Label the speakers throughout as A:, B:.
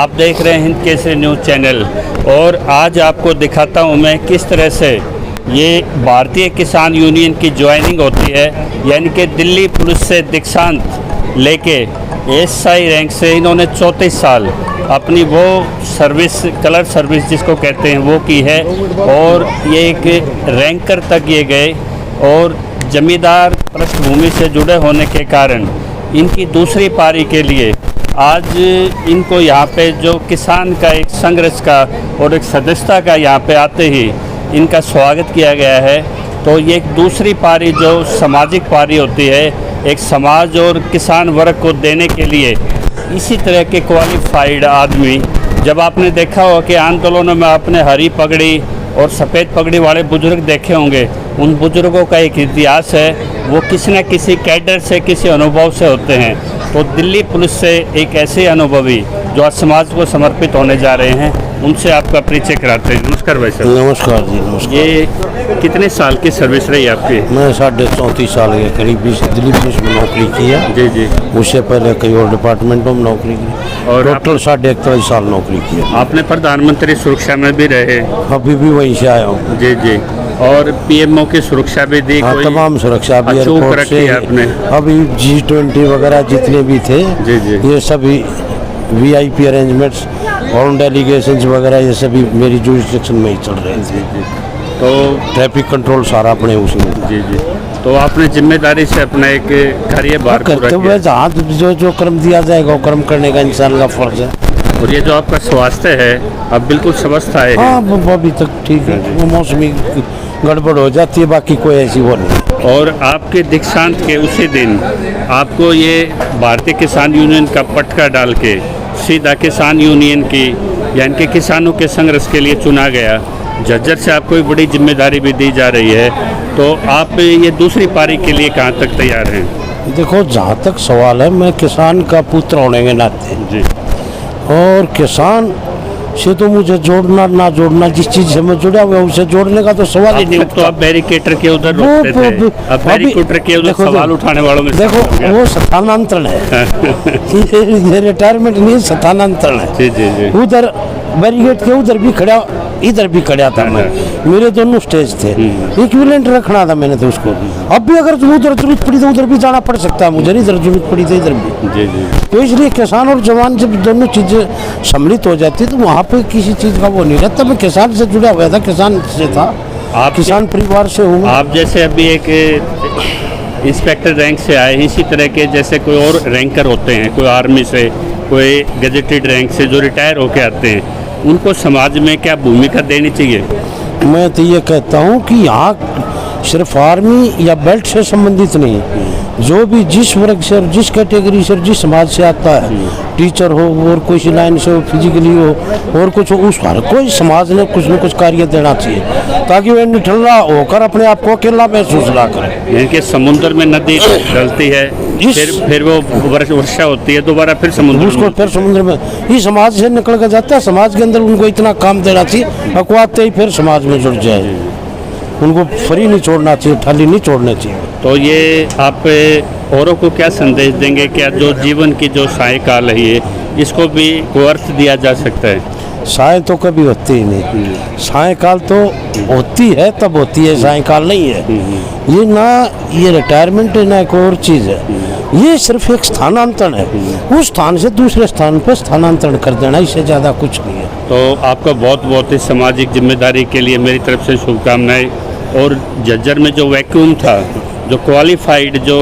A: आप देख रहे हैं हिंद केसरी न्यूज़ चैनल और आज आपको दिखाता हूं मैं किस तरह से ये भारतीय किसान यूनियन की ज्वाइनिंग होती है। यानी कि दिल्ली पुलिस से दीक्षांत लेके एएसआई रैंक से इन्होंने 34 साल अपनी वो सर्विस, कलर सर्विस जिसको कहते हैं, वो की है और ये एक रैंकर तक ये गए और जमींदार पृष्ठभूमि से जुड़े होने के कारण इनकी दूसरी पारी के लिए आज इनको यहाँ पे जो किसान का एक संघर्ष का और एक सदस्यता का यहाँ पे आते ही इनका स्वागत किया गया है। तो ये एक दूसरी पारी जो सामाजिक पारी होती है, एक समाज और किसान वर्ग को देने के लिए इसी तरह के क्वालिफाइड आदमी, जब आपने देखा हो कि आंदोलनों में आपने हरी पगड़ी और सफ़ेद पगड़ी वाले बुजुर्ग देखे होंगे, उन बुजुर्गों का एक इतिहास है, वो किसी न किसी कैडर से, किसी अनुभव से होते हैं। तो दिल्ली पुलिस से एक ऐसे अनुभवी जो आज समाज को समर्पित होने जा रहे हैं, उनसे आपका परिचय कराते हैं। नमस्कार भाई साहब।
B: नमस्कार जी, नमस्कार।
A: ये कितने साल की सर्विस रही आपकी?
B: मैं 34.5 साल के करीब दिल्ली पुलिस में नौकरी की है।
A: जी जी।
B: उससे पहले कई और डिपार्टमेंटों में नौकरी की और टोटल 41 साल नौकरी की है।
A: आपने प्रधानमंत्री सुरक्षा में भी रहे?
B: अभी भी वहीं से आया हूँ।
A: जी जी। और पीएमओ की सुरक्षा भी दी?
B: हाँ, तमाम सुरक्षा भी एयरपोर्ट से
A: आपने?
B: अभी G20 वगैरह जितने भी थे,
A: जी जी,
B: ये सभी VIP अरेंजमेंट्स और डेलीगेशंस वगैरह ये सभी मेरी जुरिस्डिक्शन में ही चल रहे हैं।
A: जी जी। तो
B: ट्रैफिक कंट्रोल सारा अपने उसी में।
A: जी जी। तो आपने जिम्मेदारी से अपना एक कार्यभार पूरा किया।
B: जहाँ जो कर्म दिया जाएगा वो कर्म करने का इंसान का फर्ज है।
A: और ये जो आपका स्वास्थ्य है अब बिल्कुल स्वस्थ है?
B: हाँ, वो अभी तक ठीक है। वो मौसमी गड़बड़ हो जाती है, बाकी कोई ऐसी वो नहीं।
A: और आपके दीक्षांत के उसी दिन आपको ये भारतीय किसान यूनियन का पटका डाल के सीधा किसान यूनियन की यानी कि किसानों के संघर्ष के लिए चुना गया। झज्जर से आपको एक बड़ी जिम्मेदारी भी दी जा रही है, तो आप ये दूसरी पारी के लिए कहाँ तक तैयार हैं?
B: देखो, जहाँ तक सवाल है, मैं किसान का पुत्र होने के नाते
A: जी,
B: और किसान से तो मुझे जोड़ना ना जोड़ना, जिस चीज से मैं जुड़ा हुआ उसे जोड़ने का तो सवाल ही नहीं उठता।
A: तो आप बैरिकेटर के उधर रोकते थे, अब बैरिकेटर के उधर सवाल उठाने वालों में
B: देखो, वो स्थानांतरण है। ये रिटायरमेंट नहीं, स्थानांतरण है।
A: जी जी जी।
B: उधर बैरिकेड के उधर भी खड़ा, इधर भी खड़ा था मैं। मेरे दोनों स्टेज थे, इक्विवेलेंट रखना था मैंने तो उसको। अब भी अगर उधर जरूरत पड़ी तो उधर भी जाना पड़ सकता है मुझे, इधर जरूरत पड़ी तो इधर भी।
A: जी जी।
B: तो इसलिए किसान और जवान जब दोनों चीजें सम्मिलित हो जाती है तो वहाँ पे किसी चीज का वो नहीं रहता। मैं किसान से जुड़ा हुआ था, किसान से था, आप किसान परिवार से हूँ।
A: आप जैसे अभी एक इंस्पेक्टर रैंक से आए, इसी तरह के जैसे कोई और रैंकर होते हैं, कोई आर्मी से, कोई गजेटेड रैंक से जो रिटायर होके आते हैं, उनको समाज में क्या भूमिका देनी चाहिए?
B: मैं तो ये कहता हूँ कि यहाँ सिर्फ आर्मी या बेल्ट से संबंधित नहीं, जो भी जिस वर्ग से और जिस कैटेगरी से और जिस समाज से आता है, टीचर हो और कोई लाइन से हो, फिजिकली हो और कुछ हो, उस हर कोई समाज ने कुछ न कुछ कार्य देना चाहिए ताकि वह निठल्ला होकर अपने आप को अकेला महसूस ना करे।
A: यानी कि समुद्र में नदी डलती है, फिर वो वर्षा होती है, दोबारा फिर समुद्र,
B: उसको फिर समुद्र में ही समाज से निकल कर जाता है। समाज के अंदर उनको इतना काम देना चाहिए, अकवाते ही फिर समाज में जुड़ जाए। उनको फ्री नहीं छोड़ना चाहिए, खाली नहीं छोड़ना चाहिए।
A: तो ये आप औरों को क्या संदेश देंगे? क्या जो जीवन की जो सायकाल है ये, इसको भी कोई अर्थ दिया जा सकता है?
B: साय तो कभी होती ही नहीं, सायकाल तो होती है तब होती है, सायकाल नहीं है। ये ना ये रिटायरमेंट है ना एक और चीज़ है, ये सिर्फ एक स्थानांतरण है। उस स्थान से दूसरे स्थान पर स्थानांतरण कर देना, इससे ज़्यादा कुछ नहीं है।
A: तो आपका बहुत बहुत ही सामाजिक जिम्मेदारी के लिए मेरी तरफ से शुभकामनाएं। और झज्जर में जो वैक्यूम था, जो क्वालिफाइड, जो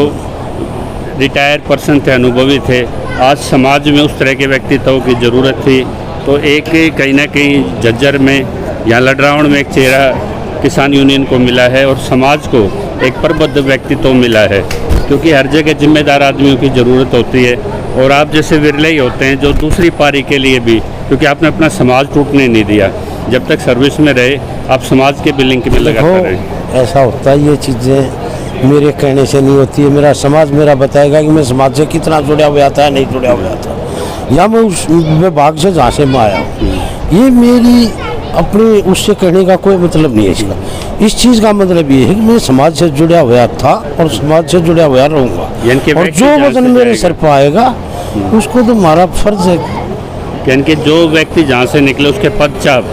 A: रिटायर पर्सन थे, अनुभवी थे, आज समाज में उस तरह के व्यक्तित्व की ज़रूरत थी। तो एक कहीं ना कहीं झज्जर में या लडरावण में एक चेहरा किसान यूनियन को मिला है और समाज को एक प्रबुद्ध व्यक्तित्व मिला है, क्योंकि हर जगह जिम्मेदार आदमियों की ज़रूरत होती है। और आप जैसे विरले ही होते हैं जो दूसरी पारी के लिए भी, क्योंकि आपने अपना समाज टूटने नहीं दिया, जब तक सर्विस में रहे आप समाज के भी लिंक में लगाते रहे।
B: ऐसा होता है, ये चीज़ें मेरे कहने से नहीं होती है। मेरा समाज मेरा बताएगा कि मैं समाज से कितना जुड़ा हुआ था, नहीं जुड़ा हुआ था, या मैं उस विभाग से जहाँ से मैं आया हूँ। ये मेरी अपने उससे कहने का कोई मतलब नहीं है इसका। इस चीज़ का मतलब ये है कि मैं समाज से जुड़ा हुआ था और समाज से जुड़ा हुआ रहूँगा, और जो वजन मेरे सर पर आएगा उसको तो हमारा फर्ज है
A: यानी कि जो व्यक्ति जहाँ से निकले उसके पदचाप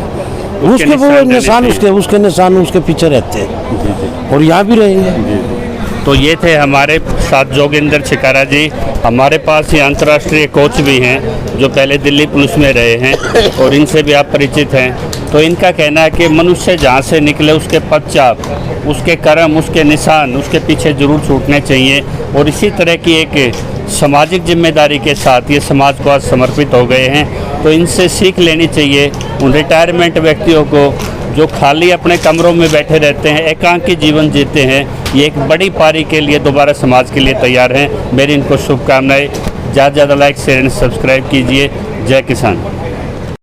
B: उसके वो
A: रहने
B: निशान
A: चाहिए।
B: उसके निशान उसके पीछे रहते हैं और यहाँ भी रहेंगे।
A: तो ये थे हमारे साथ जोगिंदर छिकारा जी। हमारे पास ये अंतर्राष्ट्रीय कोच भी हैं जो पहले दिल्ली पुलिस में रहे हैं और इनसे भी आप परिचित हैं। तो इनका कहना है कि मनुष्य जहाँ से निकले उसके पदचाप, उसके कर्म, उसके निशान उसके पीछे जरूर छूटने चाहिए। और इसी तरह की एक सामाजिक जिम्मेदारी के साथ ये समाज को आज समर्पित हो गए हैं। तो इनसे सीख लेनी चाहिए उन रिटायरमेंट व्यक्तियों को जो खाली अपने कमरों में बैठे रहते हैं, एकांकी जीवन जीते हैं, ये एक बड़ी पारी के लिए दोबारा समाज के लिए तैयार हैं। मेरी इनको शुभकामनाएं। ज़्यादा से ज़्यादा लाइक शेयर एंड सब्सक्राइब कीजिए। जय किसान।